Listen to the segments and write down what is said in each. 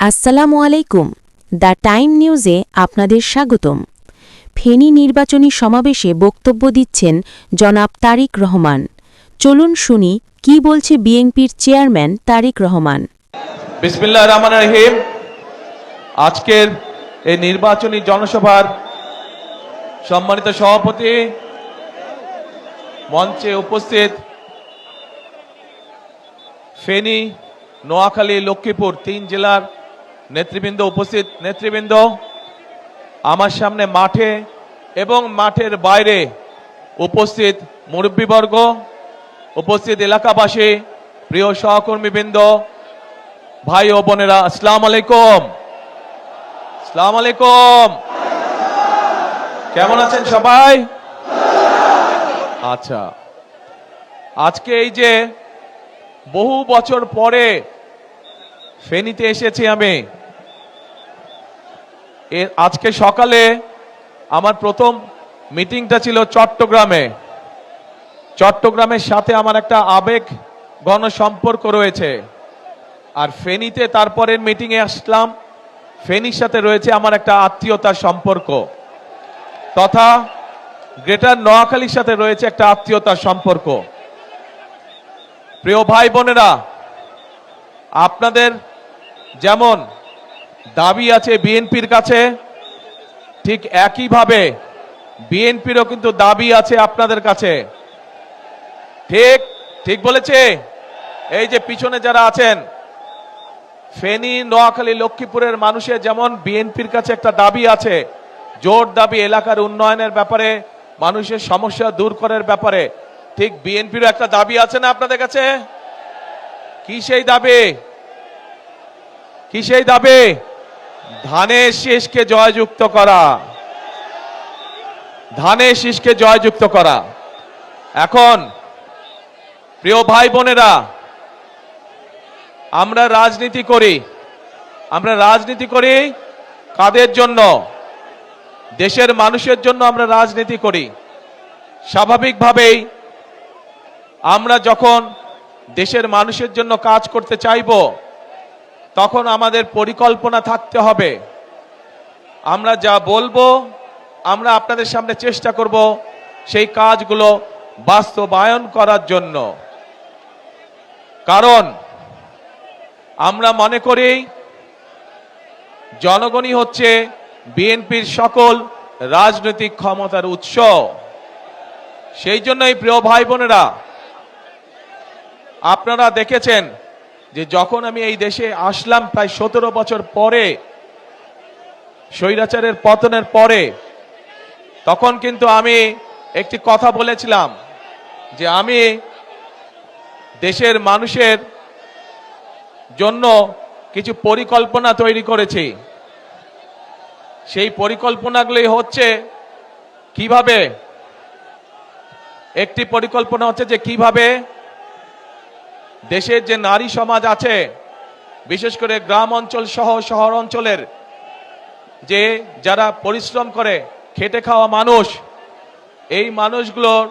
আসসালামু আলাইকুম। The time নিউজে আপনাদের স্বাগতম। ফেনী নির্বাচনী সমাবেশে বক্তব্য দিচ্ছেন জনাব তারিক রহমান। চলুন শুনি কি বলছে বিএনপির চেয়ারম্যান তারিক রহমান। বিসমিল্লাহির রহমানির রহিম। আজকের এই নির্বাচনী জনসভার সম্মানিত সভাপতি, মঞ্চে উপস্থিত ফেনী, নোয়াখালী, লক্ষ্মীপুর ৩ জেলার নেতৃবৃন্দ, উপস্থিত নেতৃবৃন্দ, আমার সামনে মাঠে এবং মাঠের বাইরে উপস্থিত মুরব্বীবর্গ, উপস্থিত এলাকাবাসী, প্রিয় সহকর্মীবৃন্দ, ভাই ও বোনেরা, আসসালামু আলাইকুম। আসসালামু আলাইকুম। কেমন আছেন সবাই? আচ্ছা, আজকে এই যে বহু বছর পরে ফেনীতে এসেছি আমি, আজকে সকালে আমার প্রথম মিটিংটা ছিল চট্টগ্রামে। চট্টগ্রামের সাথে আমার একটা আবেগ ঘন সম্পর্ক রয়েছে, আর ফেনীতে তারপরের মিটিংয়ে আসলাম, ফেনীর সাথে রয়েছে আমার একটা আত্মীয়তার সম্পর্ক, তথা গ্রেটার নোয়াখালীর সাথে রয়েছে একটা আত্মীয়তার সম্পর্ক। প্রিয় ভাই বোনেরা, আপনাদের যেমন দাবি আছে বিএনপির কাছে, ঠিক একইভাবে বিএনপিরও কিন্তু দাবি আছে আপনাদের কাছে। ঠিক ঠিক বলেছে? এই যে পিছনে যারা আছেন, ফেনী, নোয়াখালী, লক্ষ্মীপুরের মানুষের যেমন বিএনপির কাছে একটা দাবি আছে, জোর দাবি এলাকার উন্নয়নের ব্যাপারে, মানুষের সমস্যা দূর করার ব্যাপারে, ঠিক বিএনপিরও একটা দাবি আছে না আপনাদের কাছে? কি সেই দাবি? কি সেই দাবি? ধানের শীষকে জয়যুক্ত করা, ধানের শীষকে জয়যুক্ত করা। এখন প্রিয় ভাই বোনেরা, আমরা রাজনীতি করি, আমরা রাজনীতি করি কাদের জন্য? দেশের মানুষের জন্য আমরা রাজনীতি করি। স্বাভাবিকভাবেই আমরা যখন দেশের মানুষের জন্য কাজ করতে চাইব, তখন আমাদের পরিকল্পনা থাকতে হবে। আমরা যা বলবো, আমরা আপনাদের সামনে চেষ্টা করব সেই কাজগুলো বাস্তবায়ন করার জন্য। কারণ আমরা মনে করি জনগণই হচ্ছে বিএনপির সকল রাজনৈতিক ক্ষমতার উৎস। সেই জন্যই প্রিয় ভাই বোনেরা, আপনারা দেখেছেন যে যখন আমি এই দেশে আসলাম প্রায় 17 বছর পরে, স্বৈরাচারের পতনের পরে, তখন কিন্তু আমি একটি কথা বলেছিলাম যে আমি দেশের মানুষের জন্য কিছু পরিকল্পনা তৈরি করেছি। সেই পরিকল্পনাগুলি হচ্ছে কিভাবে, একটি পরিকল্পনা হচ্ছে যে কিভাবে দেশের যে নারী সমাজ আছে, বিশেষ করে গ্রাম অঞ্চল সহ শহর অঞ্চলের যে যারা পরিশ্রম করে খেটে খাওয়া মানুষ, এই মানুষগুলোর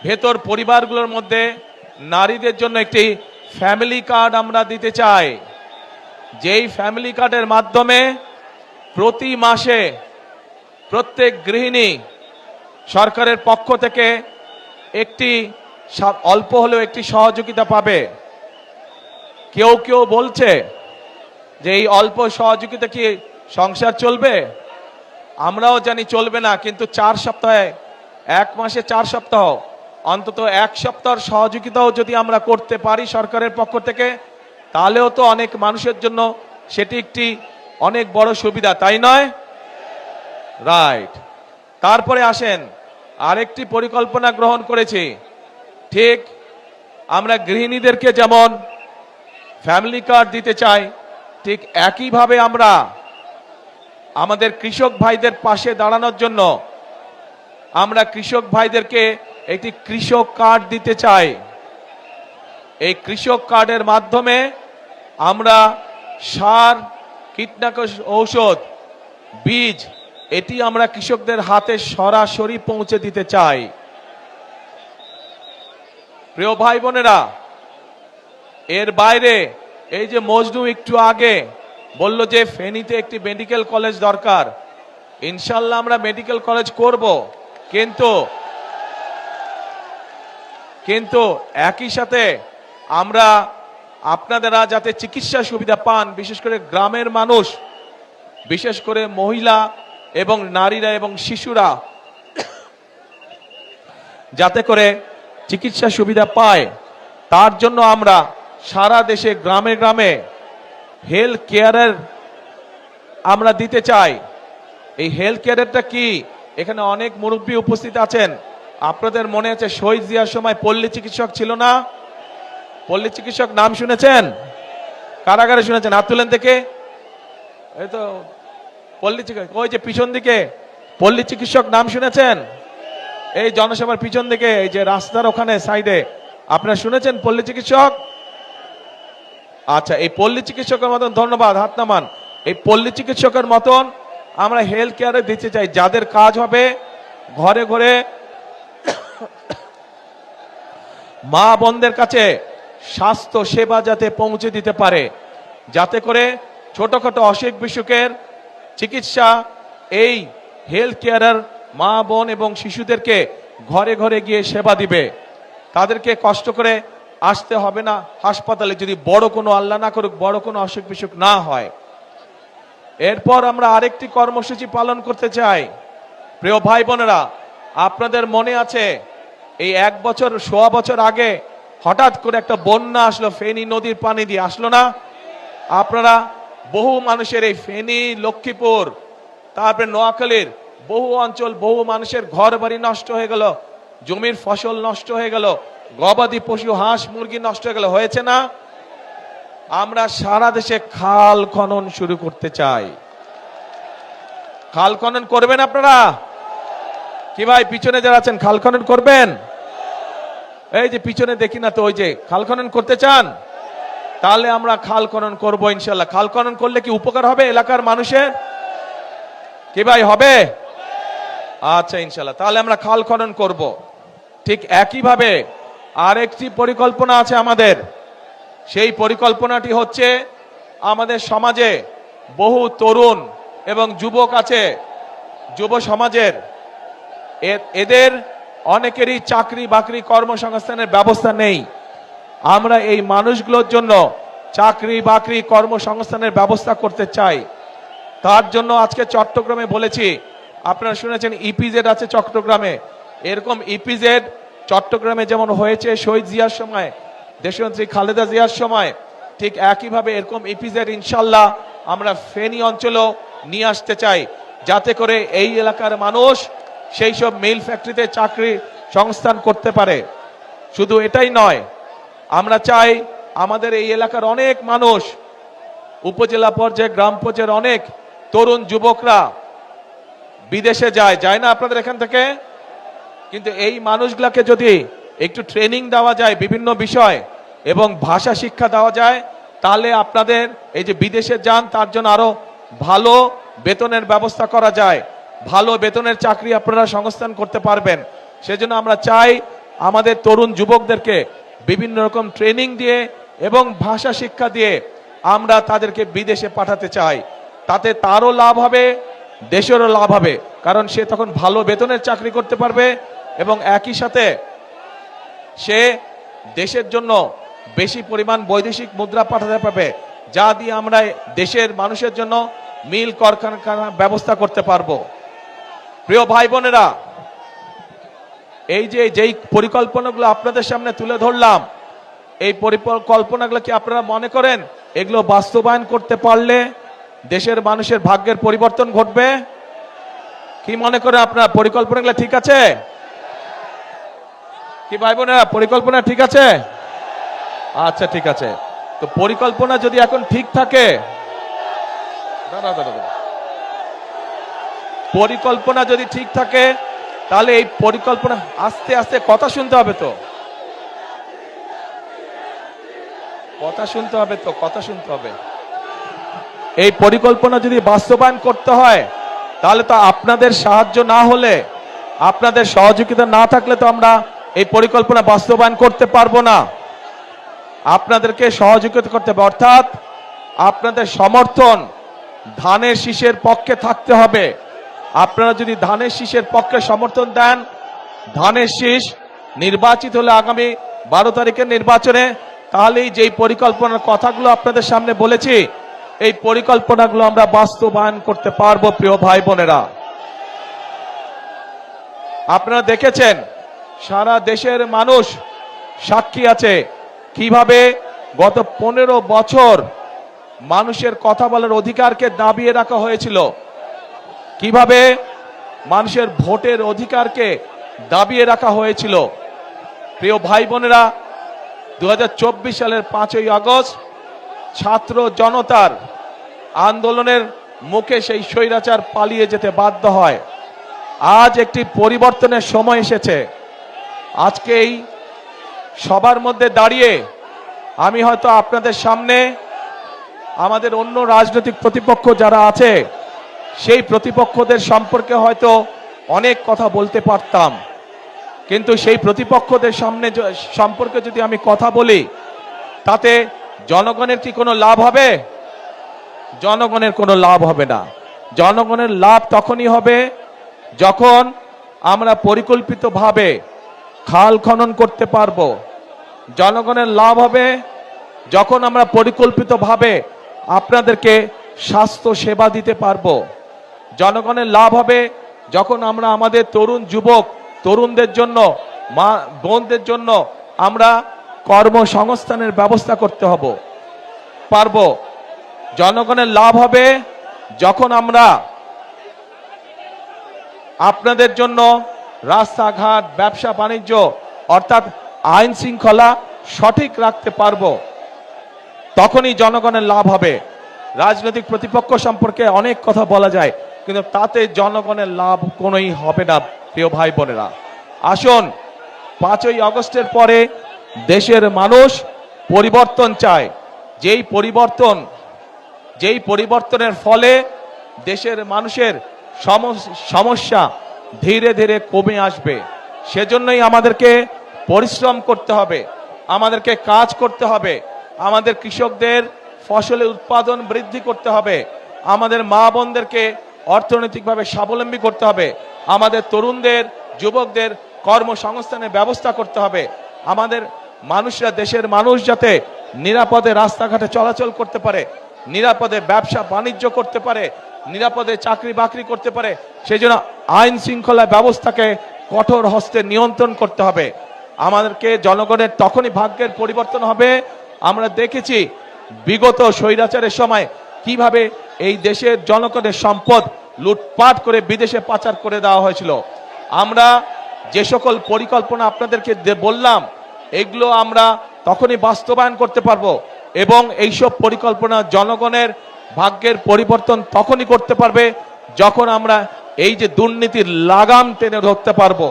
ভেতর পরিবারগুলোর মধ্যে নারীদের জন্য একটি ফ্যামিলি কার্ড আমরা দিতে চাই। যেই ফ্যামিলি কার্ডের মাধ্যমে প্রতি মাসে প্রত্যেক গৃহিণী সরকারের পক্ষ থেকে একটি অল্প হলেও একটি সহযোগিতা পাবে। কেউ কেউ বলছে যে এই অল্প সহযোগিতা কি সংসার চলবে? আমরাও জানি চলবে না, কিন্তু 4 সপ্তাহে, 1 মাসে 4 সপ্তাহ, অন্তত 1 সপ্তাহের সহযোগিতাও যদি আমরা করতে পারি সরকারের পক্ষ থেকে, তাহলেও তো অনেক মানুষের জন্য সেটি একটি অনেক বড় সুবিধা, তাই নয়? রাইট। তারপরে আসেন, আরেকটি পরিকল্পনা গ্রহণ করেছি। ঠিক আমরা গৃহিণীদেরকে যেমন ফ্যামিলি কার্ড দিতে চাই, ঠিক একইভাবে আমরা আমাদের কৃষক ভাইদের পাশে দাঁড়ানোর জন্য আমরা কৃষক ভাইদেরকে একটি কৃষক কার্ড দিতে চাই। এই কৃষক কার্ডের মাধ্যমে আমরা সার, কীটনাশক ঔষধ, বীজ, এটি আমরা কৃষকদের হাতে সরাসরি পৌঁছে দিতে চাই। প্রিয় ভাই বোনেরা, এর বাইরে এই যে মজনু একটু আগে বলল যে ফেনীতে একটি মেডিকেল কলেজ দরকার। ইনশাল্লাহ আমরা মেডিকেল কলেজ করব, কিন্তু একই সাথে আমরা আপনারা যাতে চিকিৎসা সুবিধা পান, বিশেষ করে গ্রামের মানুষ, বিশেষ করে মহিলা এবং নারীরা এবং শিশুরা যাতে করে চিকিৎসা সুবিধা পায়, তার জন্য আমরা সারা দেশে গ্রামে গ্রামে হেলথ কেয়ারের আমরা দিতে চাই। এই হেলথ কেয়ারেরটা কি, এখানে অনেক মুরব্বী উপস্থিত আছেন। আপনাদের মনে আছে শহীদ জিয়ার সময় পল্লী চিকিৎসক ছিল না? পল্লী চিকিৎসক নাম শুনেছেন? কারাগারে শুনেছেন? হাত তুলেন থেকে। এই তো পল্লী চিকিৎসক, ওই যে পিছন দিকে পল্লী চিকিৎসক নাম শুনেছেন? এই জনসভার পিছন দিকে, এই যে রাস্তার ওখানে সাইডে, আপনারা শুনেছেন পল্লী চিকিৎসক? আচ্ছা, এই পল্লী চিকিৎসকের মতন, ধন্যবাদ, হাত নামান। এই পল্লী চিকিৎসকের মতন আমরা হেলথ কেয়ারে দিতে চাই, যাদের কাজ হবে ঘরে ঘরে মা বোনদের কাছে স্বাস্থ্য সেবা যাতে পৌঁছে দিতে পারে, যাতে করে ছোটখাটো অসুখ বিসুখের চিকিৎসা এই হেলথ কেয়ারের মা বোন এবং শিশুদেরকে ঘরে ঘরে গিয়ে সেবা দিবে। তাদেরকে কষ্ট করে আসতে হবে না হাসপাতালে, যদি বড় কোনো, আল্লাহ না করুক, বড় কোনো অসুখ বিসুখ না হয়। এরপর আমরা আরেকটি কর্মসূচি পালন করতে চাই। প্রিয় ভাই বোনেরা, আপনাদের মনে আছে এই 1 বছর, 1.25 বছর আগে হঠাৎ করে একটা বন্যা আসলো, ফেনী নদীর পানি দিয়ে আসলো না? আপনারা বহু মানুষের, এই ফেনী, লক্ষ্মীপুর, তারপরে নোয়াখালীর বহু অঞ্চল, বহু মানুষের ঘর বাড়ি নষ্ট হয়ে গেল, জমির ফসল নষ্ট হয়ে গেল, গবাদি পশু, হাঁস মুরগি নষ্ট হয়ে গেল, হয়েছে না? আমরা সারা দেশে খাল খনন শুরু করতে চাই। খাল খনন করবেন আপনারা? কি ভাই, পিছনে যারা আছেন খাল খনন করবেন? এই যে পিছনে দেখি না তো, ওই যে খাল খনন করতে চান? তাহলে আমরা খাল খনন করবো ইনশাল্লাহ। খাল খনন করলে কি উপকার হবে এলাকার মানুষের? কি ভাই, হবে? আচ্ছা, ইনশাল্লাহ তাহলে আমরা খাল খনন করব। ঠিক একইভাবে আরেকটি পরিকল্পনা আছে আমাদের। সেই পরিকল্পনাটি হচ্ছে, আমাদের সমাজে বহু তরুণ এবং যুবক আছে, যুব সমাজের, এদের অনেকেরই চাকরি বাকরি কর্মসংস্থানের ব্যবস্থা নেই। আমরা এই মানুষগুলোর জন্য চাকরি বাকরি কর্মসংস্থানের ব্যবস্থা করতে চাই। তার জন্য আজকে চট্টগ্রামে বলেছি, আপনারা শুনেছেন ইপিজেড আছে চট্টগ্রামে, এরকম ইপিজেড চট্টগ্রামে যেমন হয়েছে শহীদ জিয়ার সময়, দেশনেত্রী খালেদা জিয়ার সময়, ঠিক একইভাবে এরকম ইপিজেড ইনশাল্লাহ আমরা ফেনী অঞ্চলেও নিয়ে আসতে চাই, যাতে করে এই এলাকার মানুষ সেই সব মিল ফ্যাক্টরিতে চাকরি সংস্থান করতে পারে। শুধু এটাই নয়, আমরা চাই আমাদের এই এলাকার অনেক মানুষ, উপজেলা পর্যায়ে, গ্রাম পর্যায়ের অনেক তরুণ যুবকরা বিদেশে যায় না আপনাদের এখান থেকে? কিন্তু এই মানুষগুলোকে যদি একটু ট্রেনিং দেওয়া যায় বিভিন্ন বিষয় এবং ভাষা শিক্ষা দেওয়া যায়, তাহলে আপনাদের এই যে বিদেশে যান, তার জন্য আরো ভালো বেতনের ব্যবস্থা করা যায়, ভালো বেতনের চাকরি আপনারা সংস্থান করতে পারবেন। সেজন্য আমরা চাই আমাদের তরুণ যুবকদেরকে বিভিন্ন রকম ট্রেনিং দিয়ে এবং ভাষা শিক্ষা দিয়ে আমরা তাদেরকে বিদেশে পাঠাতে চাই। তাতে তারও লাভ হবে, দেশেরও লাভ হবে, কারণ সে তখন ভালো বেতনের চাকরি করতে পারবে এবং একই সাথে সে দেশের জন্য বেশি পরিমাণ বৈদেশিক মুদ্রা পাঠাতে পারবে, যা দিয়ে আমরা দেশের মানুষের জন্য মিল কারখানার ব্যবস্থা করতে পারবো। প্রিয় ভাই বোনেরা, এই যে যেই পরিকল্পনাগুলো আপনাদের সামনে তুলে ধরলাম, এই পরিকল্পনাগুলো কি আপনারা মনে করেন এগুলো বাস্তবায়ন করতে পারলে দেশের মানুষের ভাগ্যের পরিবর্তন ঘটবে? কি মনে করেন আপনারা, পরিকল্পনাগুলো ঠিক আছে? কি ভাই বোনেরা, পরিকল্পনা ঠিক আছে? আচ্ছা, ঠিক আছে। তো পরিকল্পনা যদি এখন ঠিক থাকে, পরিকল্পনা যদি ঠিক থাকে, তাহলে এই পরিকল্পনা, আস্তে আস্তে কথা শুনতে হবে তো, কথা শুনতে হবে তো, কথা শুনতে হবে। এই পরিকল্পনা যদি বাস্তবায়ন করতে হয়, তাহলে তো আপনাদের সাহায্য না হলে, আপনাদের সহযোগিতা না থাকলে তো আমরা এই পরিকল্পনা বাস্তবায়ন করতে পারবো না। আপনাদেরকে সহযোগিতা করতে হবে, অর্থাৎ আপনাদের সমর্থন ধানের শীষের পক্ষে থাকতে হবে। আপনারা যদি ধানের শীষের পক্ষে সমর্থন দেন, ধানের শীষ নির্বাচিত হলে আগামী 12 তারিখের নির্বাচনে, তাহলেই যেই পরিকল্পনার কথাগুলো আপনাদের সামনে বলেছি, এই পরিকল্পনাগুলো আমরা বাস্তবায়ন করতে পারবো। প্রিয় ভাই বোনেরা, আপনারা দেখেছেন সারা দেশের মানুষ সাক্ষী আছে কিভাবে গত 15 বছর মানুষের কথা বলার অধিকারকে দাবিয়ে রাখা হয়েছিল, কিভাবে মানুষের ভোটের অধিকারকে দাবিয়ে রাখা হয়েছিল। প্রিয় ভাই বোনেরা, 2024 সালের 5ই আগস্ট ছাত্র জনতার আন্দোলনের মুখে সেই স্বৈরাচার পালিয়ে যেতে বাধ্য হয়। আজ একটি পরিবর্তনের সময় এসেছে। আজকে এই সবার মধ্যে দাঁড়িয়ে আমি হয়তো আপনাদের সামনে আমাদের অন্য রাজনৈতিক প্রতিপক্ষ যারা আছে সেই প্রতিপক্ষদের সম্পর্কে হয়তো অনেক কথা বলতে পারতাম, কিন্তু সেই প্রতিপক্ষদের সামনে সম্পর্কে যদি আমি কথা বলি, তাতে জনগণের কি কোনো লাভ হবে? জনগণের কোনো লাভ হবে না। জনগণের লাভ তখনই হবে যখন আমরা পরিকল্পিতভাবে খাল খনন করতে পারবো। জনগণের লাভ হবে যখন আমরা পরিকল্পিতভাবে আপনাদেরকে স্বাস্থ্য সেবা দিতে পারবো। জনগণের লাভ হবে যখন আমরা আমাদের তরুণ যুবক তরুণদের জন্য, মা বোনদের জন্য আমরা কর্মসংস্থানের ব্যবস্থা করতে পারবো। জনগণের লাভ হবে যখন আমরা আপনাদের জন্য রাস্তাঘাট, ব্যবসা বাণিজ্য অর্থাৎ আইন শৃঙ্খলা সঠিক রাখতে পারবো। তখনই জনগণের লাভ হবে। রাজনৈতিক প্রতিপক্ষ সম্পর্কে অনেক কথা বলা যায়, কিন্তু তাতে জনগণের লাভ কোনোই হবে না। প্রিয় ভাই বোনেরা, আসুন 5ই আগস্টের পরে দেশের মানুষ পরিবর্তন চায়। যেই পরিবর্তনের ফলে দেশের মানুষের সমস্যা ধীরে ধীরে কমে আসবে। সেজন্যই আমাদেরকে পরিশ্রম করতে হবে, আমাদেরকে কাজ করতে হবে, আমাদের কৃষকদের ফসলের উৎপাদন বৃদ্ধি করতে হবে, আমাদের মা বোনদেরকে অর্থনৈতিকভাবে স্বাবলম্বী করতে হবে, আমাদের তরুণদের, যুবকদের কর্মসংস্থানের ব্যবস্থা করতে হবে। আমাদের মানুষরা, দেশের মানুষ যাতে নিরাপদে রাস্তাঘাটে চলাচল করতে পারে, নিরাপদে ব্যবসা বাণিজ্য করতে পারে, নিরাপদে চাকরি বাকরি করতে পারে, সেই জন্য আইন শৃঙ্খলা ব্যবস্থাকে কঠোর হস্তে নিয়ন্ত্রণ করতে হবে। আমাদেরকে জনগণের তখনই ভাগ্যের পরিবর্তন হবে। আমরা দেখেছি বিগত স্বৈরাচারের সময় কিভাবে এই দেশের জনগণের সম্পদ লুটপাট করে বিদেশে পাচার করে দেওয়া হয়েছিল। আমরা যে সকল পরিকল্পনা আপনাদেরকে বললাম, এগুলো আমরা তখনই বাস্তবায়ন করতে পারবো, এবং এইসব পরিকল্পনা জনগণের ভাগ্যের পরিবর্তন তখনই করতে পারবে যখন আমরা এই যে দুর্নীতির লাগাম টেনে ধরতে পারবো।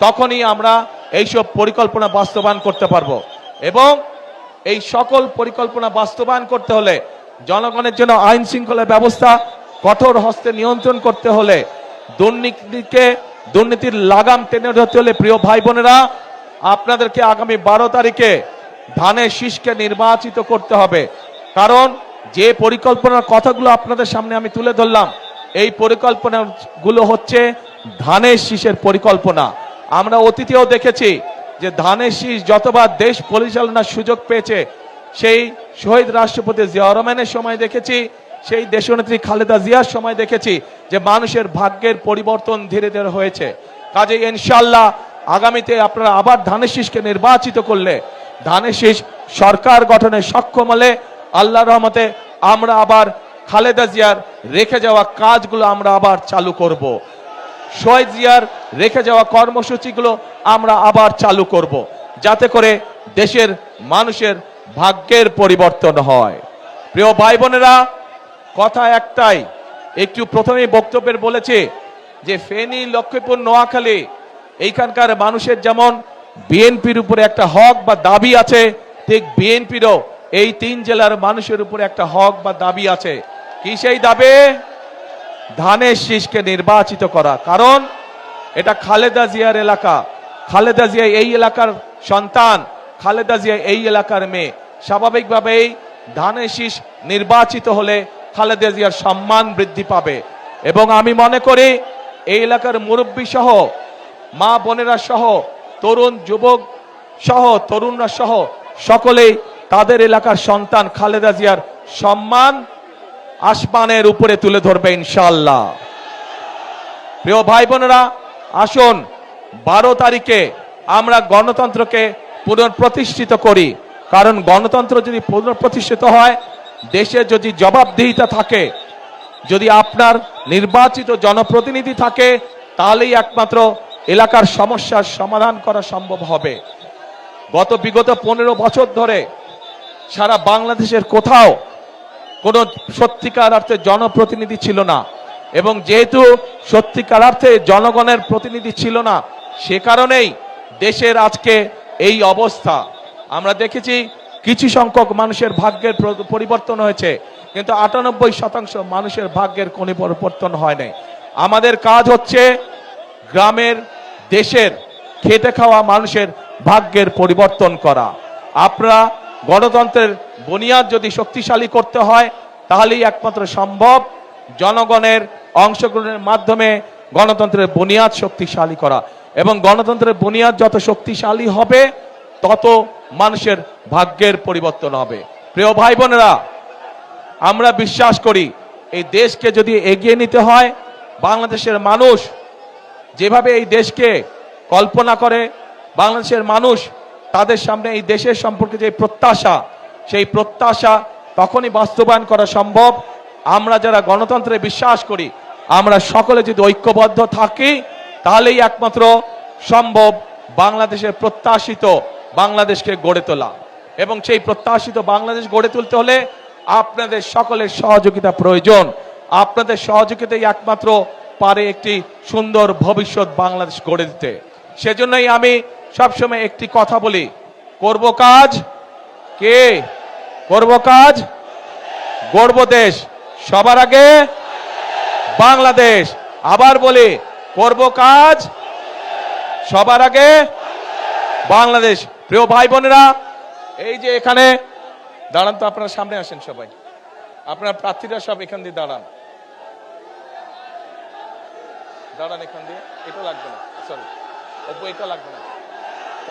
তখনই আমরা এইসব পরিকল্পনা বাস্তবায়ন করতে পারবো। এবং এই সকল পরিকল্পনা বাস্তবায়ন করতে হলে, জনগণের জন্য আইন শৃঙ্খলা ব্যবস্থা কঠোর হস্তে নিয়ন্ত্রণ করতে হলে, দুর্নীতির লাগাম টেনে ধরতে হলে, প্রিয় ভাই বোনেরা, আপনাদেরকে আগামী 12 তারিখে ধানের শীষকে নির্বাচিত করতে হবে। কারণ যে পরিকল্পনার কথাগুলো আপনাদের সামনে আমি তুলে ধরলাম, এই পরিকল্পনাগুলো হচ্ছে ধানের শীষের পরিকল্পনা। আমরা অতীতেও দেখেছি যে ধানের শীষ যতবার দেশ পরিচালনার সুযোগ পেয়েছে, সেই শহীদ রাষ্ট্রপতি জিয়াউর রহমানের সময় দেখেছি, সেই দেশনেত্রী খালেদা জিয়ার সময় দেখেছি যে মানুষের ভাগ্যের পরিবর্তন ধীরে ধীরে হয়েছে। কাজেই ইনশাআল্লাহ আগামীতে আপনারা আবার ধানের শীষকে নির্বাচিত করলে, ধানের শীষ সরকার গঠনে সক্ষম হলে, আল্লাহর রহমতে আমরা আবার খালেদা জিয়ার রেখে যাওয়া কাজগুলো আমরা আবার চালু করব। শহীদ জিয়ার রেখে যাওয়া কর্মসূচিগুলো আমরা আবার চালু করব, যাতে করে দেশের মানুষের ভাগ্যের পরিবর্তন হয়। প্রিয় ভাই বোনেরা, কথা একটাই, একটু প্রথমেই বক্তব্যের বলেছে যে ফেনী, লক্ষ্মীপুর, নোয়াখালী এইখানকার মানুষের যেমন বিএনপির উপরে একটা হক বা দাবি আছে, ঠিক বিএনপিরও এই 3 জেলার মানুষের উপরে একটা হক বা দাবি আছে। কি সেই দাবি? ধানের শীষকে নির্বাচিত করা। কারণ এটা খালেদা জিয়ার এলাকা, খালেদা জিয়া এই এলাকার সন্তান, খালেদা জিয়া এই এলাকার মেয়ে। স্বাভাবিকভাবেই ধানের শীষ নির্বাচিত হলে খালেদা জিয়ার সম্মান বৃদ্ধি পাবে। এবং আমি মনে করি এই এলাকার মুরব্বী সহ, মা বোনেরা সহ, তরুণ যুবক সহ, তরুণরা সহ সকলেই তাদের এলাকার সন্তান খালেদা জিয়ার সম্মান আসমানের উপরে তুলে ধরবে ইনশাআল্লাহ। প্রিয় ভাই বোনেরা, আসুন 12 তারিখে আমরা গণতন্ত্রকে পুনঃপ্রতিষ্ঠিত করি। কারণ গণতন্ত্র যদি পুনঃপ্রতিষ্ঠিত হয়, দেশে যদি জবাবদিহিতা থাকে, যদি আপনার নির্বাচিত জনপ্রতিনিধি থাকে, তাহলেই একমাত্র এলাকার সমস্যার সমাধান করা সম্ভব হবে। বিগত 15 বছর ধরে সারা বাংলাদেশের কোথাও কোনো সত্যিকার অর্থে জনপ্রতিনিধি ছিল না, এবং যেহেতু সত্যিকার অর্থে জনগণের প্রতিনিধি ছিল না, সে কারণেই দেশের আজকে এই অবস্থা। আমরা দেখেছি কিছু সংখ্যক মানুষের ভাগ্যের পরিবর্তন হয়েছে, কিন্তু 98% মানুষের ভাগ্যের কোনো পরিবর্তন হয় নাই। আমাদের কাজ হচ্ছে গ্রামের, দেশের খেটে খাওয়া মানুষের ভাগ্যের পরিবর্তন করা। আপনারা গণতন্ত্রের বুনিয়াদ যদি শক্তিশালী করতে হয়, তাহলেই একমাত্র সম্ভব জনগণের অংশগ্রহণের মাধ্যমে গণতন্ত্রের বুনিয়াদ শক্তিশালী করা। এবং গণতন্ত্রের বুনিয়াদ যত শক্তিশালী হবে, তত মানুষের ভাগ্যের পরিবর্তন হবে। প্রিয় ভাই বোনেরা, আমরা বিশ্বাস করি এই দেশকে যদি এগিয়ে নিতে হয়, বাংলাদেশের মানুষ যেভাবে এই দেশকে কল্পনা করে, বাংলাদেশের মানুষ তাদের সামনে এই দেশের সম্পর্কে যে প্রত্যাশা, সেই প্রত্যাশা তখনই বাস্তবায়ন করা সম্ভব আমরা যারা গণতন্ত্রে বিশ্বাস করি, আমরা সকলে যদি ঐক্যবদ্ধ থাকি, তাহলেই একমাত্র সম্ভব বাংলাদেশের প্রত্যাশিত বাংলাদেশকে গড়ে তোলা। এবং সেই প্রত্যাশিত বাংলাদেশ গড়ে তুলতে হলে আপনাদের সকলের সহযোগিতা প্রয়োজন। আপনাদের সহযোগিতাই একমাত্র পারে একটি সুন্দর ভবিষ্যৎ বাংলাদেশ গড়ে দিতে। সেজন্যই আমি সবসময় একটি কথা বলি, করব কাজ, কে করব কাজ, গড়ব দেশ, সবার আগে বাংলাদেশ। আবার বলি, করব কাজ, সবার আগে বাংলাদেশ। প্রিয় ভাই বোনেরা, এই যে এখানে দাঁড়ান তো, আপনারা সামনে আসেন সবাই, আপনার প্রার্থীরা সব এখান দিয়ে দাঁড়ান, দাঁড়ান এখান দিয়ে, এটা লাগবে না, সরি অপু, এটা লাগবে না।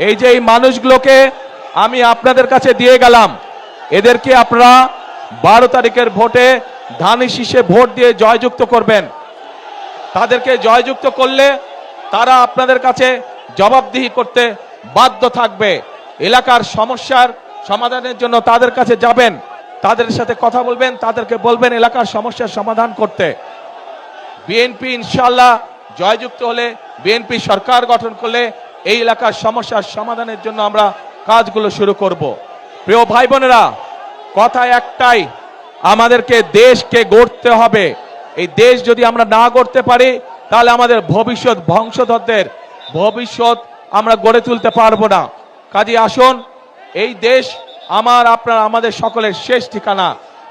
এই যে এই মানুষগুলোকে আমি আপনাদের কাছে দিয়ে গেলাম, এদেরকে আপনারা 12 তারিখের ভোটে ধানের শীষে ভোট দিয়ে জয়যুক্ত করবেন। তাদেরকে জয়যুক্ত করলে তারা আপনাদের কাছে জবাবদিহি করতে বাধ্য থাকবে। এলাকার সমস্যার সমাধানের জন্য তাদের কাছে যাবেন, তাদের সাথে কথা বলবেন, তাদেরকে বলবেন এলাকার সমস্যার সমাধান করতে। বিএনপি ইনশাআল্লাহ জয়যুক্ত হলে, বিএনপি সরকার গঠন করলে এই এলাকার সমস্যার সমাধানের জন্য আমরা কাজগুলো শুরু করব। প্রিয় ভাই বোনেরা, কথা একটাই, আমাদেরকে দেশকে গড়তে হবে। এই দেশ যদি আমরা না গড়তে পারি, তাহলে আমাদের ভবিষ্যৎ, বংশধরদের ভবিষ্যৎ আমরা গড়ে তুলতে পারবো না। কাজে আসুন, এই দেশ আমার, আপনার, আমাদের সকলের শেষ ঠিকানা।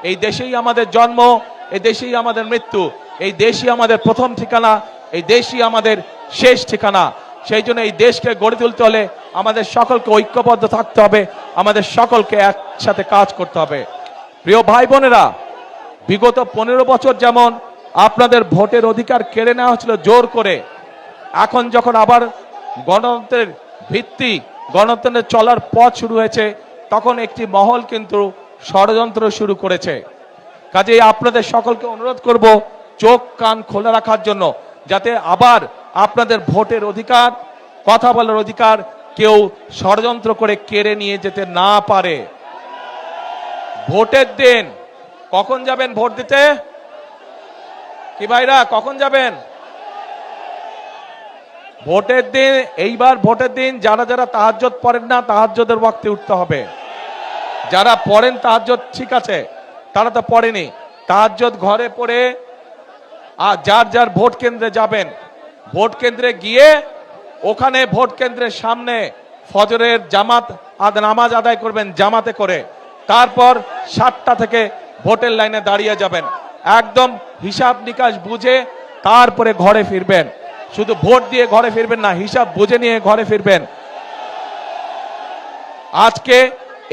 এই দেশেই আমাদের জন্ম, এই দেশেই আমাদের মৃত্যু, এই দেশই আমাদের প্রথম ঠিকানা, এই দেশই আমাদের শেষ ঠিকানা। সেই জন্য এই দেশকে গড়ে তুলতে হলে আমাদের সকলকে ঐক্যবদ্ধ থাকতে হবে, আমাদের সকলকে একসাথে কাজ করতে হবে। প্রিয় ভাই বোনেরা, বিগত 15 বছর যেমন আপনাদের ভোটের অধিকার কেড়ে নেওয়া হচ্ছিল জোর করে, এখন যখন আবার গণতন্ত্রের ভিত্তি, গণতন্ত্রের চলার পথ শুরু হয়েছে, তখন একটি মহল কিন্তু ষড়যন্ত্র শুরু করেছে। কাজেই আপনাদের সকলকে অনুরোধ করব চোখ কান খোলা রাখার জন্য, যাতে আবার আপনাদের ভোটের অধিকার, কথা বলার অধিকার কেউ ষড়যন্ত্র করে কেড়ে নিয়ে যেতে না পারে। ভোটের দিন কখন যাবেন ভোট দিতে? কি ভাইরা, কখন যাবেন ভোটের দিন? এইবার ভোটের দিন যারা যারা তাহাজ্জুদ পড়েন না, তাহাজ্জুদের ওয়াক্তে উঠতে হবে। যারা পড়েন তাহাজ্জুদ ঠিক আছে, তারা তো পড়েনি, তাহাজ্জুদ ঘরে পড়ে আর যার যার ভোট কেন্দ্রে যাবেন। ভোট কেন্দ্রে গিয়ে ওখানে ভোট কেন্দ্রের সামনে ফজরের জামাত নামাজ আদায় করবেন জামাতে করে। তারপর 7টা থেকে ভোটের লাইনে দাঁড়িয়ে যাবেন, একদম হিসাব নিকাশ বুঝে তারপরে ঘরে ফিরবেন। শুধু ভোট দিয়ে ঘরে ফিরবেন না, হিসাব বুঝে নিয়ে ঘরে ফিরবেন। আজকে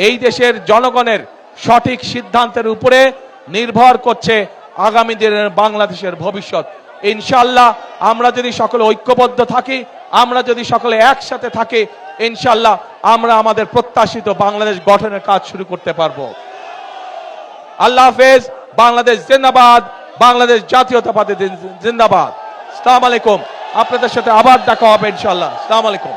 এই দেশের জনগণের সঠিক সিদ্ধান্তের উপরে নির্ভর করছে আগামী দিনের বাংলাদেশের ভবিষ্যৎ। ইনশাআল্লাহ আমরা যদি সকলে ঐক্যবদ্ধ থাকি, আমরা যদি সকলে একসাথে থাকি, ইনশাআল্লাহ আমরা আমাদের প্রত্যাশিত বাংলাদেশ গঠনের কাজ শুরু করতে পারবো। আল্লাহ হাফেজ। বাংলাদেশ জিন্দাবাদ, বাংলাদেশ জাতীয়তাবাদী জিন্দাবাদ। আসসালামু আলাইকুম। আপনাদের সাথে আবার দেখা হবে ইনশাআল্লাহ। আসসালামু আলাইকুম।